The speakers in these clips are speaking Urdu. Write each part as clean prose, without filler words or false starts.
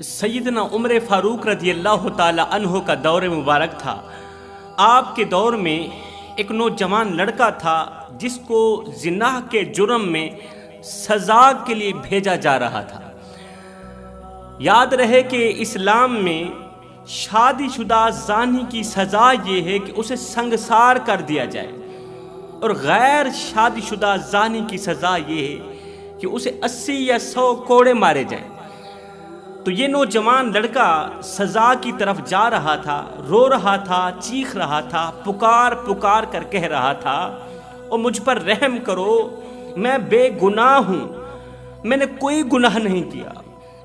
سیدنا عمر فاروق رضی اللہ تعالی عنہ کا دور مبارک تھا۔ آپ کے دور میں ایک نوجوان لڑکا تھا جس کو زنا کے جرم میں سزا کے لیے بھیجا جا رہا تھا۔ یاد رہے کہ اسلام میں شادی شدہ زانی کی سزا یہ ہے کہ اسے سنگسار کر دیا جائے، اور غیر شادی شدہ زانی کی سزا یہ ہے کہ اسے 80 یا 100 کوڑے مارے جائیں۔ تو یہ نوجوان لڑکا سزا کی طرف جا رہا تھا، رو رہا تھا، چیخ رہا تھا، پکار پکار کر کہہ رہا تھا، اور مجھ پر رحم کرو، میں بے گناہ ہوں، میں نے کوئی گناہ نہیں کیا،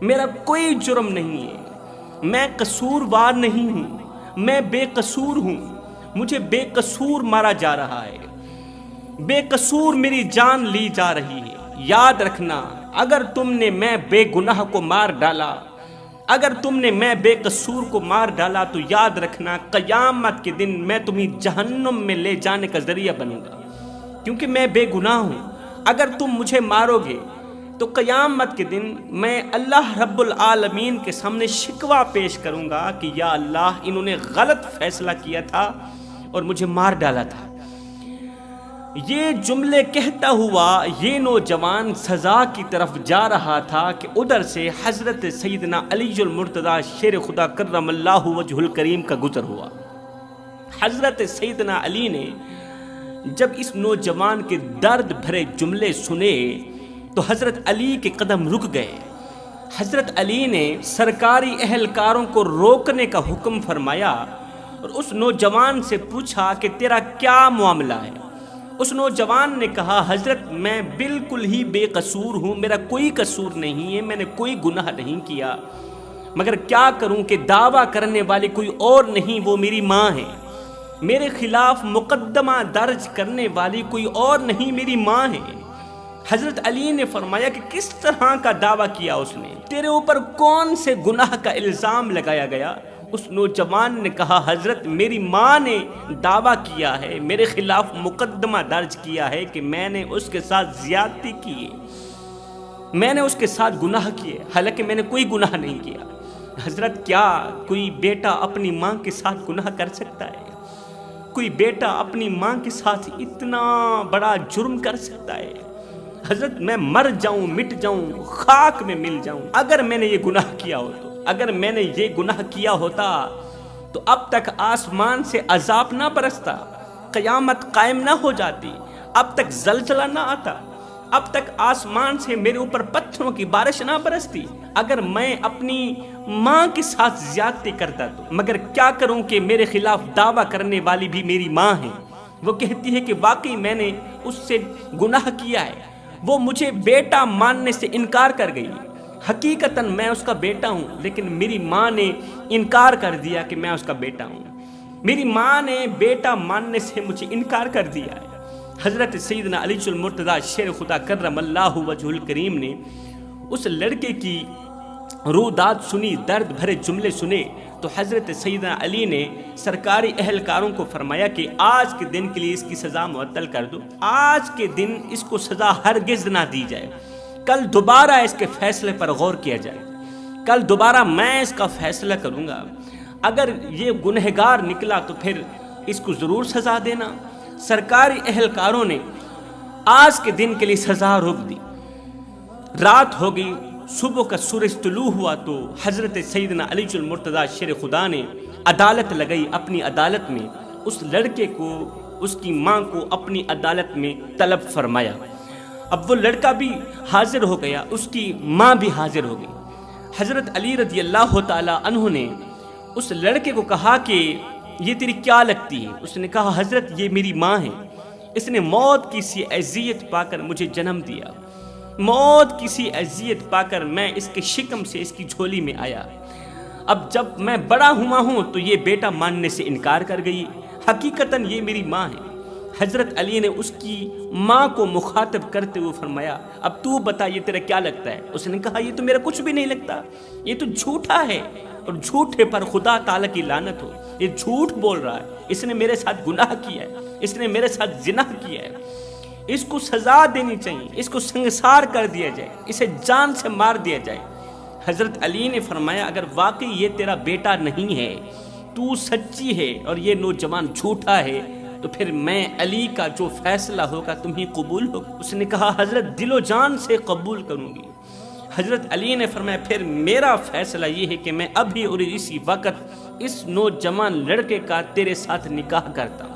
میرا کوئی جرم نہیں ہے، میں قصوروار نہیں ہوں، میں بے قصور ہوں، مجھے بے قصور مارا جا رہا ہے، بے قصور میری جان لی جا رہی ہے۔ یاد رکھنا، اگر تم نے میں بے گناہ کو مار ڈالا، اگر تم نے میں بے قصور کو مار ڈالا، تو یاد رکھنا قیامت کے دن میں تمہیں جہنم میں لے جانے کا ذریعہ بنوں گا، کیونکہ میں بے گناہ ہوں۔ اگر تم مجھے مارو گے تو قیامت کے دن میں اللہ رب العالمین کے سامنے شکوہ پیش کروں گا کہ یا اللہ، انہوں نے غلط فیصلہ کیا تھا اور مجھے مار ڈالا تھا۔ یہ جملے کہتا ہوا یہ نوجوان سزا کی طرف جا رہا تھا کہ ادھر سے حضرت سیدنا علی المرتضیٰ شیر خدا کرم اللہ وجہ الکریم کا گزر ہوا۔ حضرت سیدنا علی نے جب اس نوجوان کے درد بھرے جملے سنے تو حضرت علی کے قدم رک گئے۔ حضرت علی نے سرکاری اہلکاروں کو روکنے کا حکم فرمایا اور اس نوجوان سے پوچھا کہ تیرا کیا معاملہ ہے؟ اس نوجوان نے کہا، حضرت میں بالکل ہی بے قصور ہوں، میرا کوئی قصور نہیں ہے، میں نے کوئی گناہ نہیں کیا، مگر کیا کروں کہ دعویٰ کرنے والی کوئی اور نہیں، وہ میری ماں ہے، میرے خلاف مقدمہ درج کرنے والی کوئی اور نہیں، میری ماں ہے۔ حضرت علی نے فرمایا کہ کس طرح کا دعویٰ کیا اس نے؟ تیرے اوپر کون سے گناہ کا الزام لگایا گیا؟ اس نوجوان نے کہا، حضرت میری ماں نے دعویٰ کیا ہے، میرے خلاف مقدمہ درج کیا ہے کہ میں نے اس کے ساتھ زیادتی کی ہے، میں نے اس کے ساتھ گناہ کیے، حالانکہ میں نے کوئی گناہ نہیں کیا۔ حضرت کیا کوئی بیٹا اپنی ماں کے ساتھ گناہ کر سکتا ہے؟ کوئی بیٹا اپنی ماں کے ساتھ اتنا بڑا جرم کر سکتا ہے؟ حضرت میں مر جاؤں، مٹ جاؤں، خاک میں مل جاؤں اگر میں نے یہ گناہ کیا ہو تو، اگر میں نے یہ گناہ کیا ہوتا تو اب تک آسمان سے عذاب نہ برستا، قیامت قائم نہ ہو جاتی، اب تک زلزلہ نہ آتا، اب تک آسمان سے میرے اوپر پتھروں کی بارش نہ برستی، اگر میں اپنی ماں کے ساتھ زیادتی کرتا تو۔ مگر کیا کروں کہ میرے خلاف دعویٰ کرنے والی بھی میری ماں ہے، وہ کہتی ہے کہ واقعی میں نے اس سے گناہ کیا ہے، وہ مجھے بیٹا ماننے سے انکار کر گئی، حقیقتاً میں اس کا بیٹا ہوں، لیکن میری ماں نے انکار کر دیا کہ میں اس کا بیٹا ہوں، میری ماں نے بیٹا ماننے سے مجھے انکار کر دیا ہے۔ حضرت سیدنا علی المرتضیٰ شیر خدا کرم اللہ وجہ الکریم نے اس لڑکے کی روداد سنی، درد بھرے جملے سنے، تو حضرت سیدنا علی نے سرکاری اہلکاروں کو فرمایا کہ آج کے دن کے لیے اس کی سزا معطل کر دو، آج کے دن اس کو سزا ہرگز نہ دی جائے، کل دوبارہ اس کے فیصلے پر غور کیا جائے، کل دوبارہ میں اس کا فیصلہ کروں گا، اگر یہ گنہگار نکلا تو پھر اس کو ضرور سزا دینا۔ سرکاری اہلکاروں نے آج کے دن کے لیے سزا روک دی۔ رات ہو گئی، صبح کا سورج طلوع ہوا تو حضرت سیدنا علی المرتضیٰ شیر خدا نے عدالت لگائی، اپنی عدالت میں اس لڑکے کو، اس کی ماں کو اپنی عدالت میں طلب فرمایا۔ اب وہ لڑکا بھی حاضر ہو گیا، اس کی ماں بھی حاضر ہو گئی۔ حضرت علی رضی اللہ تعالی عنہ نے اس لڑکے کو کہا کہ یہ تیری کیا لگتی ہے؟ اس نے کہا، حضرت یہ میری ماں ہے، اس نے موت کی سی اذیت پا کر مجھے جنم دیا، موت کی سی اذیت پا کر میں اس کے شکم سے اس کی جھولی میں آیا، اب جب میں بڑا ہوا ہوں تو یہ بیٹا ماننے سے انکار کر گئی، حقیقتاً یہ میری ماں ہے۔ حضرت علی نے اس کی ماں کو مخاطب کرتے ہوئے فرمایا، اب تو بتا یہ تیرا کیا لگتا ہے؟ اس نے کہا، یہ تو میرا کچھ بھی نہیں لگتا، یہ تو جھوٹا ہے، اور جھوٹے پر خدا تعالیٰ کی لعنت ہو، یہ جھوٹ بول رہا ہے، اس نے میرے ساتھ گناہ کیا ہے، اس نے میرے ساتھ زنا کیا ہے، اس کو سزا دینی چاہیے، اس کو سنگسار کر دیا جائے، اسے جان سے مار دیا جائے۔ حضرت علی نے فرمایا اگر واقعی یہ تیرا بیٹا نہیں ہے، تو سچی ہے اور یہ نوجوان جھوٹا ہے، تو پھر میں علی کا جو فیصلہ ہوگا تمہیں قبول ہوگا؟ اس نے کہا حضرت دل و جان سے قبول کروں گی۔ حضرت علی نے فرمایا پھر میرا فیصلہ یہ ہے کہ میں ابھی اور اسی وقت اس نوجوان لڑکے کا تیرے ساتھ نکاح کرتا ہوں،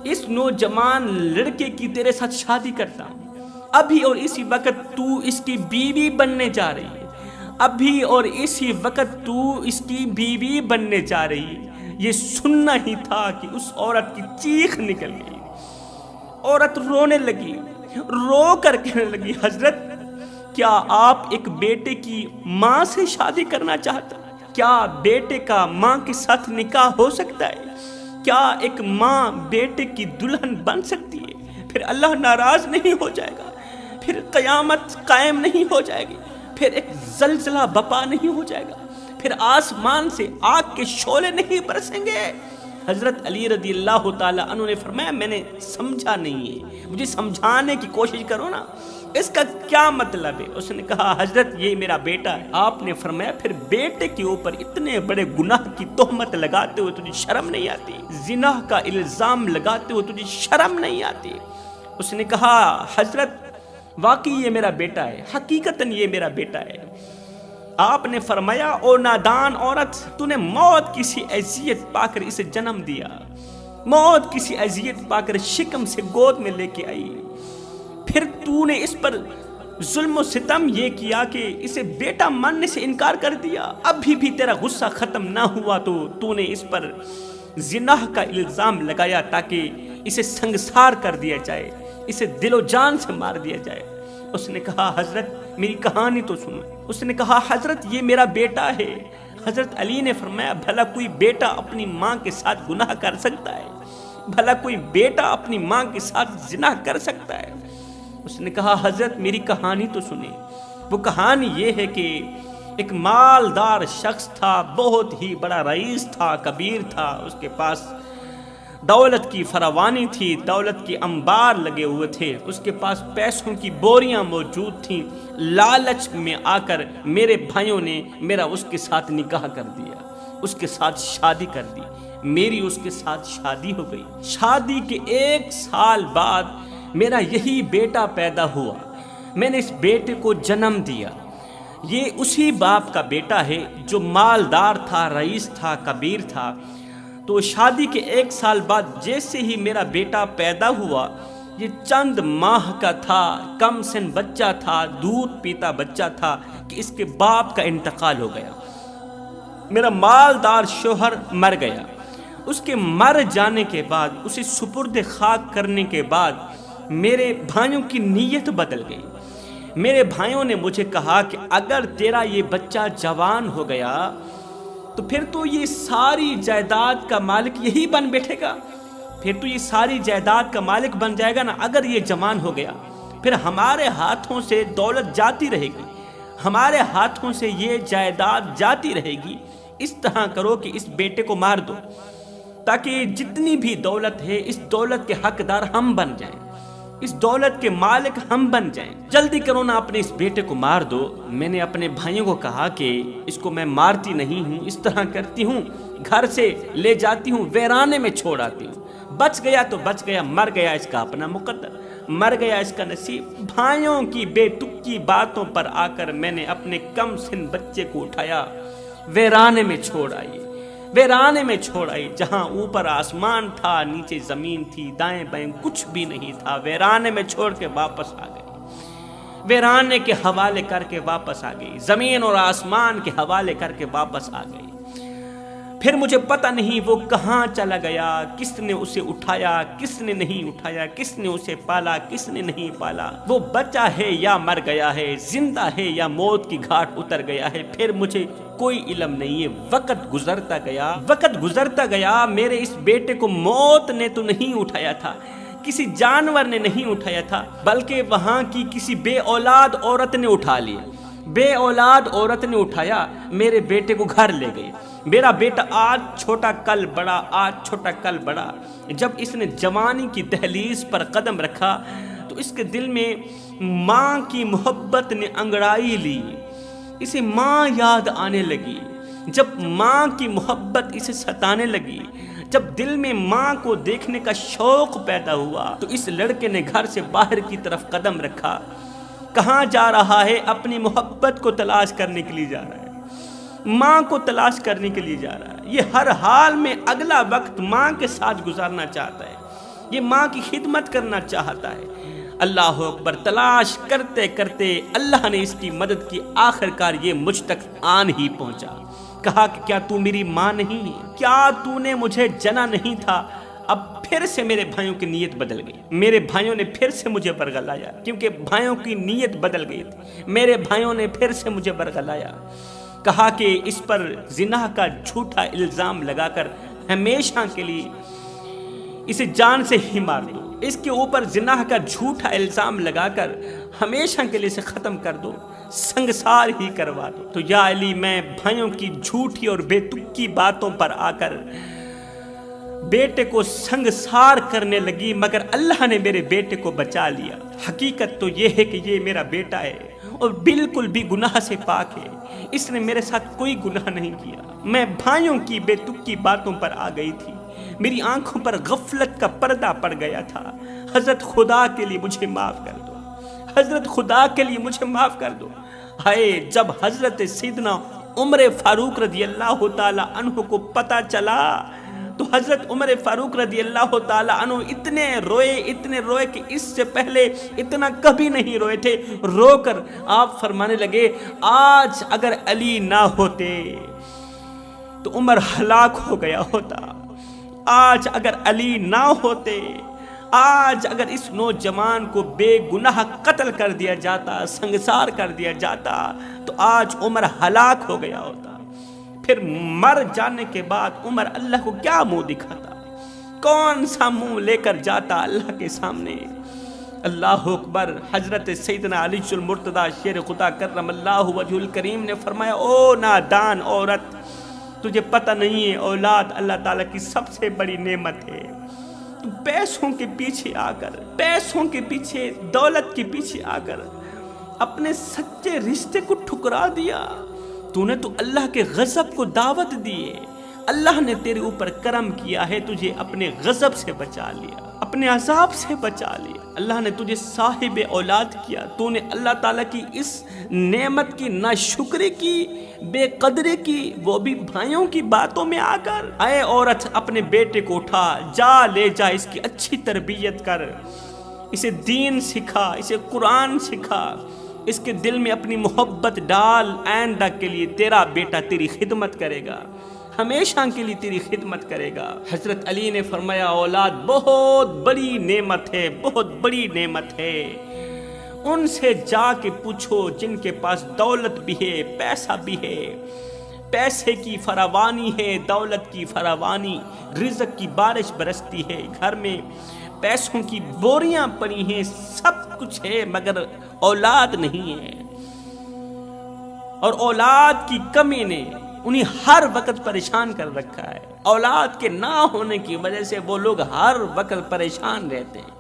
اس نوجوان لڑکے کی تیرے ساتھ شادی کرتا ہوں، ابھی اور اسی وقت تو اس کی بیوی بننے جا رہی ہے، ابھی اور اسی وقت تو اس کی بیوی بننے جا رہی ہے۔ یہ سننا ہی تھا کہ اس عورت کی چیخ نکل گئی، عورت رونے لگی، رو کر کہنے لگی حضرت کیا آپ ایک بیٹے کی ماں سے شادی کرنا چاہتا؟ کیا بیٹے کا ماں کے ساتھ نکاح ہو سکتا ہے؟ کیا ایک ماں بیٹے کی دلہن بن سکتی ہے؟ پھر اللہ ناراض نہیں ہو جائے گا؟ پھر قیامت قائم نہیں ہو جائے گی؟ پھر ایک زلزلہ بپا نہیں ہو جائے گا؟ پھر آسمان سے آگ کے شعلے نہیں برسیں گے؟ حضرت علی رضی اللہ تعالیٰ عنہ نے فرمایا میں نے سمجھا نہیں ہے، مجھے سمجھانے کی کوشش کرو نا، اس کا کیا مطلب ہے؟ اس نے کہا حضرت یہ میرا بیٹا ہے۔ آپ نے فرمایا پھر بیٹے کے اوپر اتنے بڑے گناہ کی تہمت لگاتے ہوئے تجھے شرم نہیں آتی؟ زنا کا الزام لگاتے ہوئے تجھے شرم نہیں آتی؟ اس نے کہا حضرت واقعی یہ میرا بیٹا ہے، حقیقتاً یہ میرا بیٹا ہے۔ آپ نے فرمایا او نادان عورت، تو نے موت کسی اذیت پا کر اسے جنم دیا، موت کسی اذیت پا کر شکم سے گود میں لے کے آئی، پھر تو نے اس پر ظلم و ستم یہ کیا کہ اسے بیٹا ماننے سے انکار کر دیا، ابھی بھی تیرا غصہ ختم نہ ہوا تو نے اس پر زنا کا الزام لگایا تاکہ اسے سنگسار کر دیا جائے، اسے دل و جان سے مار دیا جائے۔ اس نے کہا حضرت میری کہانی تو سنو۔ اس نے کہا حضرت یہ میرا بیٹا ہے۔ حضرت علی نے فرمایا بھلا کوئی بیٹا اپنی ماں کے ساتھ گناہ کر سکتا ہے؟ بھلا کوئی بیٹا اپنی ماں کے ساتھ زنا کر سکتا ہے؟ اس نے کہا حضرت میری کہانی تو سنیں۔ وہ کہانی یہ ہے کہ ایک مالدار شخص تھا، بہت ہی بڑا رئیس تھا، کبیر تھا، اس کے پاس دولت کی فراوانی تھی، دولت کے انبار لگے ہوئے تھے، اس کے پاس پیسوں کی بوریاں موجود تھیں۔ لالچ میں آ کر میرے بھائیوں نے میرا اس کے ساتھ نکاح کر دیا، اس کے ساتھ شادی کر دی، میری اس کے ساتھ شادی ہو گئی۔ شادی کے 1 سال بعد میرا یہی بیٹا پیدا ہوا، میں نے اس بیٹے کو جنم دیا۔ یہ اسی باپ کا بیٹا ہے جو مالدار تھا، رئیس تھا، کبیر تھا۔ تو شادی کے 1 سال بعد جیسے ہی میرا بیٹا پیدا ہوا، یہ چند ماہ کا تھا، کم سن بچہ تھا، دودھ پیتا بچہ تھا کہ اس کے باپ کا انتقال ہو گیا۔ میرا مالدار شوہر مر گیا۔ اس کے مر جانے کے بعد، اسے سپرد خاک کرنے کے بعد میرے بھائیوں کی نیت بدل گئی۔ میرے بھائیوں نے مجھے کہا کہ اگر تیرا یہ بچہ جوان ہو گیا تو پھر تو یہ ساری جائیداد کا مالک یہی بن بیٹھے گا، پھر تو یہ ساری جائیداد کا مالک بن جائے گا نا۔ اگر یہ جوان ہو گیا پھر ہمارے ہاتھوں سے دولت جاتی رہے گی، ہمارے ہاتھوں سے یہ جائیداد جاتی رہے گی۔ اس طرح کرو کہ اس بیٹے کو مار دو تاکہ جتنی بھی دولت ہے اس دولت کے حقدار ہم بن جائیں، اس دولت کے مالک ہم بن جائیں۔ جلدی کرو نا اپنے اس بیٹے کو مار دو۔ میں نے اپنے بھائیوں کو کہا کہ اس کو میں مارتی نہیں ہوں، اس طرح کرتی ہوں گھر سے لے جاتی ہوں، ویرانے میں چھوڑ آتی ہوں، بچ گیا تو بچ گیا، مر گیا اس کا اپنا مقدر، مر گیا اس کا نصیب۔ بھائیوں کی بے تکی باتوں پر آ کر میں نے اپنے کم سن بچے کو اٹھایا، ویرانے میں چھوڑ آئی، ویرانے میں چھوڑ آئی، جہاں اوپر آسمان تھا، نیچے زمین تھی، دائیں بائیں کچھ بھی نہیں تھا، ویرانے میں چھوڑ کے واپس آ گئی، ویرانے کے حوالے کر کے واپس آ گئی، زمین اور آسمان کے حوالے کر کے واپس آ گئی۔ پھر مجھے پتہ نہیں وہ کہاں چلا گیا، کس نے اسے اٹھایا، کس نے نہیں اٹھایا، کس نے اسے پالا، کس نے نہیں پالا، وہ بچہ ہے یا مر گیا ہے، زندہ ہے یا موت کی گھاٹ اتر گیا ہے، پھر مجھے کوئی علم نہیں ہے۔ وقت گزرتا گیا، وقت گزرتا گیا، میرے اس بیٹے کو موت نے تو نہیں اٹھایا تھا، کسی جانور نے نہیں اٹھایا تھا، بلکہ وہاں کی کسی بے اولاد عورت نے اٹھا لیا، بے اولاد عورت نے اٹھایا، میرے بیٹے کو گھر لے گئی۔ میرا بیٹا آج چھوٹا کل بڑا، آج چھوٹا کل بڑا۔ جب اس نے جوانی کی دہلیز پر قدم رکھا تو اس کے دل میں ماں کی محبت نے انگڑائی لی، اسے ماں یاد آنے لگی، جب ماں کی محبت اسے ستانے لگی، جب دل میں ماں کو دیکھنے کا شوق پیدا ہوا تو اس لڑکے نے گھر سے باہر کی طرف قدم رکھا۔ کہاں جا رہا ہے؟ اپنی محبت کو تلاش کرنے کے لیے جا رہا ہے، ماں کو تلاش کرنے کے لیے جا رہا ہے۔ یہ ہر حال میں اگلا وقت ماں کے ساتھ گزارنا چاہتا ہے، یہ ماں کی خدمت کرنا چاہتا ہے۔ اللہ اکبر، تلاش کرتے کرتے اللہ نے اس کی مدد کی، آخر کار یہ مجھ تک آن ہی پہنچا۔ کہا کہ کیا تو میری ماں نہیں ہے؟ کیا تو نے مجھے جنا نہیں تھا؟ اب پھر سے میرے بھائیوں کی نیت بدل گئی، میرے بھائیوں نے پھر سے مجھے برگلایا، کیونکہ بھائیوں کی نیت بدل گئی تھی۔ میرے بھائیوں نے پھر سے مجھے برگلایا، کہا کہ اس پر زنا کا جھوٹا الزام لگا کر ہمیشہ کے لیے اسے جان سے ہی مار دو، اس کے اوپر زنا کا جھوٹا الزام لگا کر ہمیشہ کے لیے اسے ختم کر دو، سنگسار ہی کروا دو۔ تو یا علی، میں بھائیوں کی جھوٹی اور بے تکی باتوں پر آ کر بیٹے کو سنگسار کرنے لگی، مگر اللہ نے میرے بیٹے کو بچا لیا۔ حقیقت تو یہ ہے کہ یہ میرا بیٹا ہے اور بالکل بھی گناہ سے پاک ہے، اس نے میرے ساتھ کوئی گناہ نہیں کیا۔ میں بھائیوں کی بے تکی باتوں پر آ گئی تھی، میری آنکھوں پر غفلت کا پردہ پڑ گیا تھا۔ حضرت خدا کے لیے مجھے معاف کر دو، حضرت خدا کے لیے مجھے معاف کر دو۔ ہائے، جب حضرت سیدنا عمر فاروق رضی اللہ تعالی عنہ کو پتہ چلا تو حضرت عمر فاروق رضی اللہ تعالی عنہ اتنے روئے کہ اس سے پہلے اتنا کبھی نہیں روئے تھے۔ رو کر آپ فرمانے لگے، آج اگر علی نہ ہوتے تو عمر ہلاک ہو گیا ہوتا، آج اگر علی نہ ہوتے، آج اگر اس نوجوان کو بے گناہ قتل کر دیا جاتا، سنگسار کر دیا جاتا تو آج عمر ہلاک ہو گیا ہوتا۔ پھر مر جانے کے بعد عمر اللہ کو کیا منہ دکھاتا، کون سا منہ لے کر جاتا اللہ کے سامنے؟ اللہ اکبر۔ حضرت سیدنا علی المرتضی شیر خدا کرم اللہ وجہ الکریم نے فرمایا، او نادان عورت، تجھے پتہ نہیں ہے اولاد اللہ تعالیٰ کی سب سے بڑی نعمت ہے۔ تو پیسوں کے پیچھے آ کر، پیسوں کے پیچھے، دولت کے پیچھے آ کر اپنے سچے رشتے کو ٹھکرا دیا۔ تو نے تو اللہ کے غضب کو دعوت دی ہے، اللہ نے تیرے اوپر کرم کیا ہے، تجھے اپنے غضب سے بچا لیا، اپنے عذاب سے بچا لیا۔ اللہ نے تجھے صاحب اولاد کیا، تو نے اللہ تعالیٰ کی اس نعمت کی ناشکری کی، بے قدری کی، وہ بھی بھائیوں کی باتوں میں آ کر۔ اے عورت، اپنے بیٹے کو اٹھا، جا لے جا، اس کی اچھی تربیت کر، اسے دین سکھا، اسے قرآن سکھا، اس کے دل میں اپنی محبت ڈال۔ آئندہ کے لیے تیرا بیٹا تیری خدمت کرے گا، ہمیشہ کے لیے تیری خدمت کرے گا۔ حضرت علی نے فرمایا، اولاد بہت بڑی نعمت ہے، بہت بڑی نعمت ہے، ان سے جا کے پوچھو جن کے پاس دولت بھی ہے، پیسہ بھی ہے، پیسے کی فراوانی ہے، دولت کی فراوانی، رزق کی بارش برستی ہے، گھر میں پیسوں کی بوریاں پڑی ہیں، سب کچھ ہے، مگر اولاد نہیں ہے، اور اولاد کی کمی نے انہیں ہر وقت پریشان کر رکھا ہے۔ اولاد کے نہ ہونے کی وجہ سے وہ لوگ ہر وقت پریشان رہتے ہیں،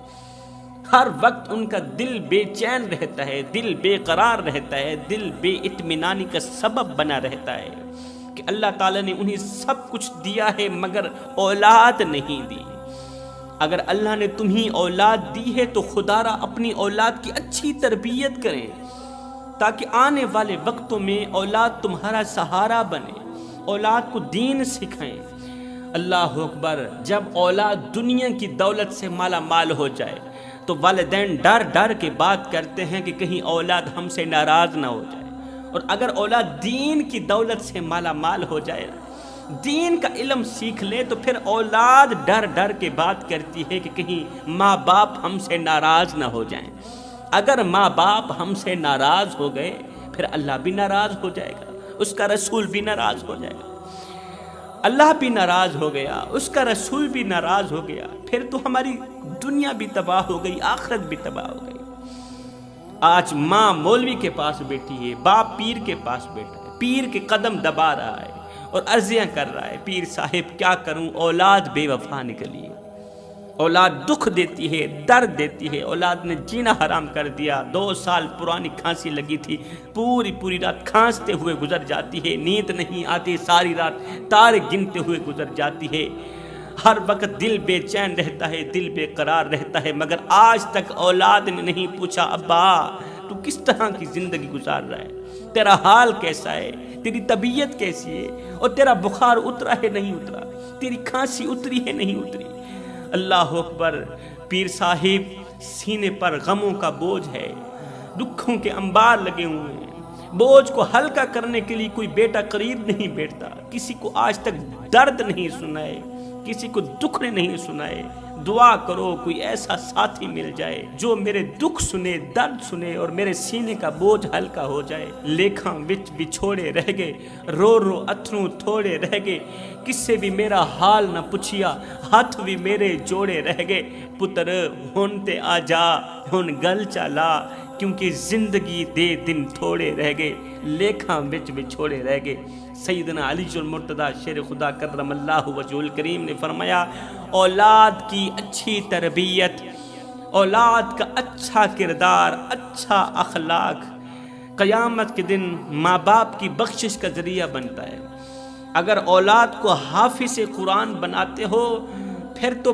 ہر وقت ان کا دل بے چین رہتا ہے، دل بے قرار رہتا ہے، دل بے اطمینانی کا سبب بنا رہتا ہے کہ اللہ تعالیٰ نے انہیں سب کچھ دیا ہے مگر اولاد نہیں دی۔ اگر اللہ نے تمہیں اولاد دی ہے تو خدا را اپنی اولاد کی اچھی تربیت کریں تاکہ آنے والے وقتوں میں اولاد تمہارا سہارا بنے، اولاد کو دین سکھائیں۔ اللہ اکبر۔ جب اولاد دنیا کی دولت سے مالا مال ہو جائے تو والدین ڈر ڈر کے بات کرتے ہیں کہ کہیں اولاد ہم سے ناراض نہ ہو جائے، اور اگر اولاد دین کی دولت سے مالا مال ہو جائے، دین کا علم سیکھ لے، تو پھر اولاد ڈر ڈر کے بات کرتی ہے کہ کہیں ماں باپ ہم سے ناراض نہ ہو جائیں۔ اگر ماں باپ ہم سے ناراض ہو گئے پھر اللہ بھی ناراض ہو جائے گا، اس کا رسول بھی ناراض ہو جائے گا۔ اللہ بھی ناراض ہو گیا، اس کا رسول بھی ناراض ہو گیا، پھر تو ہماری دنیا بھی تباہ ہو گئی، آخرت بھی تباہ ہو گئی۔ آج ماں مولوی کے پاس بیٹھی ہے، باپ پیر کے پاس بیٹھا ہے، پیر کے قدم دبا رہا ہے اور عرضیاں کر رہا ہے، پیر صاحب کیا کروں، اولاد بے وفا نکلی ہے، اولاد دکھ دیتی ہے، درد دیتی ہے، اولاد نے جینا حرام کر دیا۔ 2 سال پرانی کھانسی لگی تھی، پوری رات کھانستے ہوئے گزر جاتی ہے، نیند نہیں آتی، ساری رات تارے گنتے ہوئے گزر جاتی ہے، ہر وقت دل بے چین رہتا ہے، دل بے قرار رہتا ہے، مگر آج تک اولاد نے نہیں پوچھا ابا تو کس طرح کی زندگی گزار رہا ہے، تیرا حال کیسا ہے، تیری طبیعت کیسی ہے، اور تیرا بخار اترا ہے نہیں اترا، تیری کھانسی اتری ہے نہیں اتری۔ اللہ اکبر، پیر صاحب سینے پر غموں کا بوجھ ہے، دکھوں کے انبار لگے ہوئے ہیں، بوجھ کو ہلکا کرنے کے لیے کوئی بیٹا قریب نہیں بیٹھتا، کسی کو آج تک درد نہیں سنائے، کسی کو دکھ نے نہیں سنائے۔ دعا کرو کوئی ایسا ساتھی مل جائے جو میرے دکھ سنے، درد سنے اور میرے سینے کا بوجھ ہلکا ہو جائے۔ لیکھاں وچ بچھوڑے رہ گئے، رو اتھروں تھوڑے رہ گئے، کس سے بھی میرا حال نہ پوچھیا، ہاتھ بھی میرے جوڑے رہ گئے۔ پتر ہن تے آ جا، ہن گل چلا، کیونکہ زندگی دے دن تھوڑے رہ گئے، لیکھاں وچ بچھوڑے رہ گئے۔ سیدنا علی المرتضیٰ شیر خدا کرم اللہ وجہہ الکریم نے فرمایا، اولاد کی اچھی تربیت، اولاد کا اچھا کردار، اچھا اخلاق قیامت کے دن ماں باپ کی بخشش کا ذریعہ بنتا ہے۔ اگر اولاد کو حافظ قرآن بناتے ہو پھر تو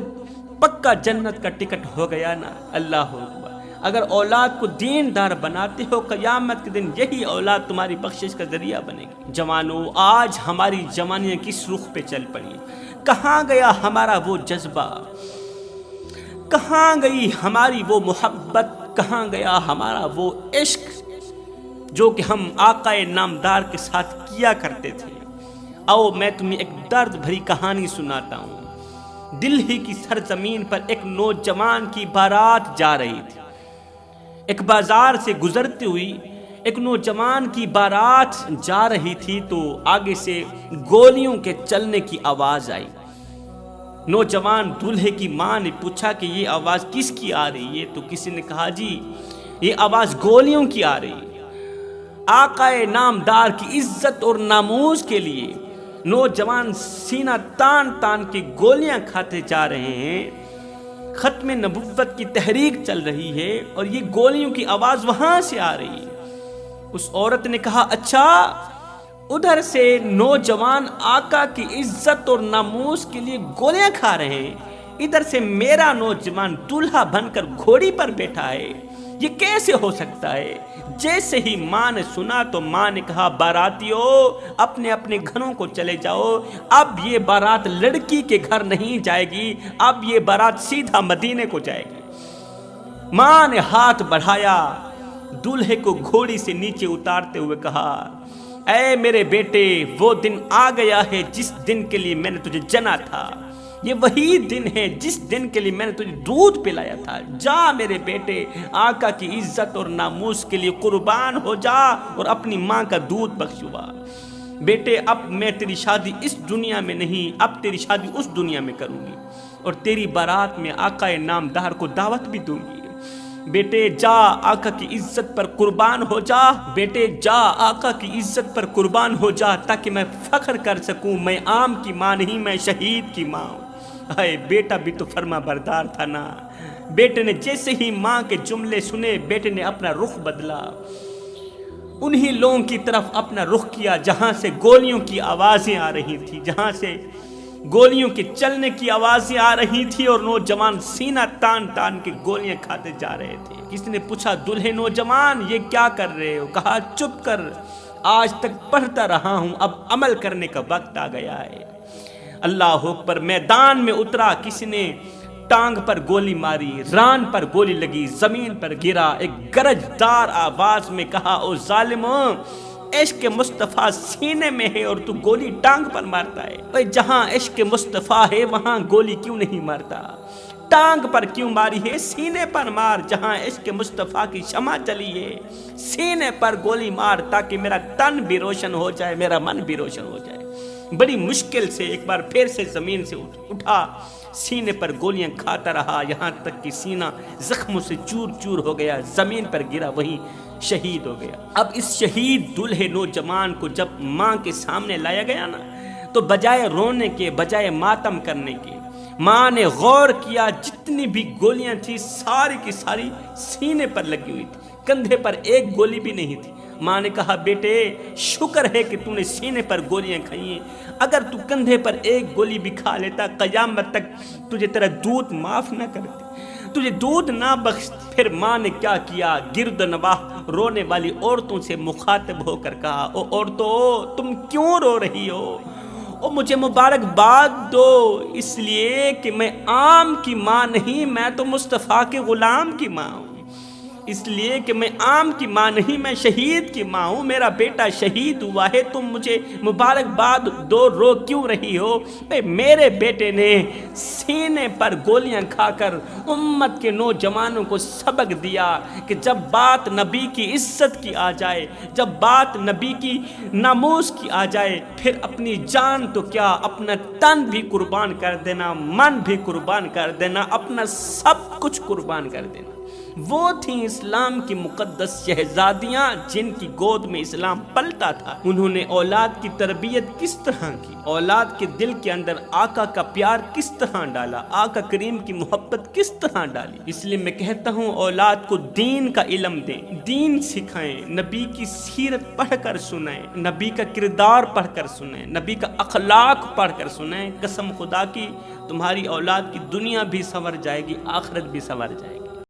پکا جنت کا ٹکٹ ہو گیا نا، اللہ اکبر۔ اگر اولاد کو دیندار بناتے ہو قیامت کے دن یہی اولاد تمہاری بخشش کا ذریعہ بنے گی۔ جوانوں، آج ہماری جوانیاں کس رخ پہ چل پڑی؟ کہاں گیا ہمارا وہ جذبہ؟ کہاں گئی ہماری وہ محبت؟ کہاں گیا ہمارا وہ عشق جو کہ ہم آقا نامدار کے ساتھ کیا کرتے تھے؟ آؤ میں تمہیں ایک درد بھری کہانی سناتا ہوں۔ دلہی کی سرزمین پر ایک نوجوان کی بارات جا رہی تھی۔ ایک بازار سے گزرتی ہوئی ایک نوجوان کی بارات جا رہی تھی تو آگے سے گولیوں کے چلنے کی آواز آئی۔ نوجوان دولہے کی ماں نے پوچھا کہ یہ آواز کس کی آ رہی ہے؟ تو کسی نے کہا جی یہ آواز گولیوں کی آ رہی ہے۔ آقا نامدار کی عزت اور ناموس کے لیے نوجوان سینہ تان کے گولیاں کھاتے جا رہے ہیں، ختم نبوت کی تحریک چل رہی ہے اور یہ گولیوں کی آواز وہاں سے آ رہی ہے۔ اس عورت نے کہا اچھا، ادھر سے نوجوان آقا کی عزت اور ناموس کے لیے گولیاں کھا رہے ہیں، ادھر سے میرا نوجوان دولہا بن کر گھوڑی پر بیٹھا ہے، یہ کیسے ہو سکتا ہے؟ جیسے ہی ماں نے سنا تو ماں نے کہا باراتیوں اپنے اپنے گھروں کو چلے جاؤ، اب یہ بارات لڑکی کے گھر نہیں جائے گی، اب یہ بارات سیدھا مدینے کو جائے گی۔ ماں نے ہاتھ بڑھایا، دولہے کو گھوڑی سے نیچے اتارتے ہوئے کہا اے میرے بیٹے، وہ دن آ گیا ہے جس دن کے لیے میں نے تجھے جنا تھا، یہ وہی دن ہے جس دن کے لیے میں نے تجھے دودھ پلایا تھا، جا میرے بیٹے، آقا کی عزت اور ناموس کے لیے قربان ہو جا اور اپنی ماں کا دودھ بخشوا۔ بیٹے اب میں تیری شادی اس دنیا میں نہیں، اب تیری شادی اس دنیا میں کروں گی اور تیری بارات میں آقا نامدار کو دعوت بھی دوں گی۔ بیٹے جا آقا کی عزت پر قربان ہو جا، بیٹے جا آقا کی عزت پر قربان ہو جا تاکہ میں فخر کر سکوں میں عام کی ماں نہیں، میں شہید کی ماں ہوں۔ ہائے بیٹا بھی تو فرما بردار تھا نا۔ بیٹے نے جیسے ہی ماں کے جملے سنے بیٹے نے اپنا رخ بدلا، انہی لوگوں کی طرف اپنا رخ کیا جہاں سے گولیوں کی آوازیں آ رہی تھی، جہاں سے گولیوں کے چلنے کی آوازیں آ رہی تھی اور نوجوان سینہ تان کے گولیاں کھاتے جا رہے تھے۔ کسی نے پوچھا دلہے نوجوان یہ کیا کر رہے ہو؟ کہا چپ کر، آج تک پڑھتا رہا ہوں، اب عمل کرنے کا وقت آ گیا ہے۔ اللہ اکبر، میدان میں اترا، کسی نے ٹانگ پر گولی ماری، ران پر گولی لگی، زمین پر گرا، ایک گرجدار آواز میں کہا او ظالم، عشق مصطفیٰ سینے میں ہے اور تو گولی ٹانگ پر مارتا ہے۔ بھئی جہاں عشق مصطفیٰ ہے وہاں گولی کیوں نہیں مارتا؟ ٹانگ پر کیوں ماری ہے؟ سینے پر مار، جہاں عشق مصطفیٰ کی شمع چلی ہے سینے پر گولی مار تاکہ میرا تن بھی روشن ہو جائے، میرا من بھی روشن ہو جائے۔ بڑی مشکل سے ایک بار پھر سے زمین سے اٹھا، سینے پر گولیاں کھاتا رہا یہاں تک کہ سینہ زخموں سے چور چور ہو گیا، زمین پر گرا، وہیں شہید ہو گیا۔ اب اس شہید دولہے نوجوان کو جب ماں کے سامنے لایا گیا نا تو بجائے رونے کے، بجائے ماتم کرنے کے، ماں نے غور کیا، جتنی بھی گولیاں تھیں ساری کی ساری سینے پر لگی ہوئی تھی، کندھے پر ایک گولی بھی نہیں تھی۔ ماں نے کہا بیٹے شکر ہے کہ تو نے سینے پر گولیاں کھائی ہیں، اگر تو کندھے پر ایک گولی بھی کھا لیتا قیامت تک تجھے تیرا دودھ معاف نہ کرتی، تجھے دودھ نہ بخشتی۔ پھر ماں نے کیا کیا، گرد نواح رونے والی عورتوں سے مخاطب ہو کر کہا، او عورتوں تم کیوں رو رہی ہو؟ او مجھے مبارکباد دو، اس لیے کہ میں عام کی ماں نہیں، میں تو مصطفیٰ کے غلام کی ماں ہوں، اس لیے کہ میں عام کی ماں نہیں، میں شہید کی ماں ہوں، میرا بیٹا شہید ہوا ہے، تم مجھے مبارکباد دو، رو کیوں رہی ہو؟ میرے بیٹے نے سینے پر گولیاں کھا کر امت کے نوجوانوں کو سبق دیا کہ جب بات نبی کی عزت کی آ جائے، جب بات نبی کی ناموس کی آ جائے، پھر اپنی جان تو کیا اپنا تن بھی قربان کر دینا، من بھی قربان کر دینا، اپنا سب کچھ قربان کر دینا۔ وہ تھیں اسلام کی مقدس شہزادیاں جن کی گود میں اسلام پلتا تھا۔ انہوں نے اولاد کی تربیت کس طرح کی، اولاد کے دل کے اندر آقا کا پیار کس طرح ڈالا، آقا کریم کی محبت کس طرح ڈالی۔ اس لیے میں کہتا ہوں اولاد کو دین کا علم دیں، دین سکھائیں، نبی کی سیرت پڑھ کر سنائیں، نبی کا کردار پڑھ کر سنائیں، نبی کا اخلاق پڑھ کر سنائیں۔ قسم خدا کی تمہاری اولاد کی دنیا بھی سنور جائے گی، آخرت بھی سنور جائے گی۔